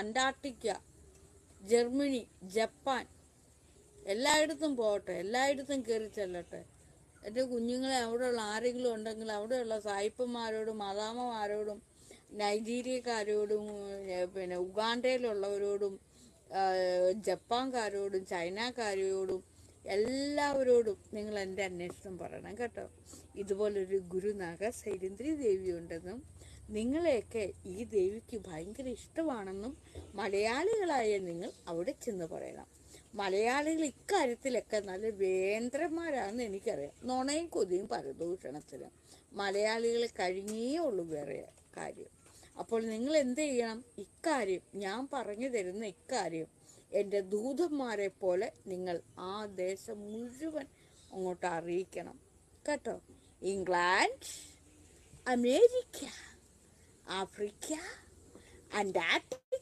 Antarctica, Germany, Japan, എല്ലായിടത്തും പോകട്ടെ, എല്ലായിടത്തും കയറി ചെല്ലട്ടെ. എൻ്റെ കുഞ്ഞുങ്ങളെ അവിടെയുള്ള ആരെങ്കിലും ഉണ്ടെങ്കിൽ അവിടെയുള്ള സായിപ്പന്മാരോടും മദാമ്മമാരോടും നൈജീരിയക്കാരോടും പിന്നെ ഉഗാണ്ടയിലുള്ളവരോടും ജപ്പാൻകാരോടും ചൈനക്കാരോടും എല്ലാവരോടും നിങ്ങൾ എൻ്റെ അന്വേഷണം പറയണം കേട്ടോ. ഇതുപോലൊരു ഗുരുനാഗ സൈരന്ധ്രി ദേവി ഉണ്ടെന്നും നിങ്ങളെയൊക്കെ ഈ ദേവിക്ക് ഭയങ്കര ഇഷ്ടമാണെന്നും മലയാളികളായ നിങ്ങൾ അവിടെ ചെന്ന് പറയണം. മലയാളികൾ ഇക്കാര്യത്തിലൊക്കെ നല്ല വേന്ദ്രന്മാരാണെന്ന് എനിക്കറിയാം. നുണയും കൊതിയും പരദൂഷണത്തിനും മലയാളികൾ കഴിഞ്ഞേ ഉള്ളൂ വേറെ കാര്യം. അപ്പോൾ നിങ്ങൾ എന്ത് ചെയ്യണം? ഇക്കാര്യം ഞാൻ പറഞ്ഞു തരുന്ന ഇക്കാര്യം എൻ്റെ ദൂതന്മാരെ പോലെ നിങ്ങൾ ആ ദേശം മുഴുവൻ അങ്ങോട്ട് അറിയിക്കണം കേട്ടോ. England, America, Africa, Antarctica,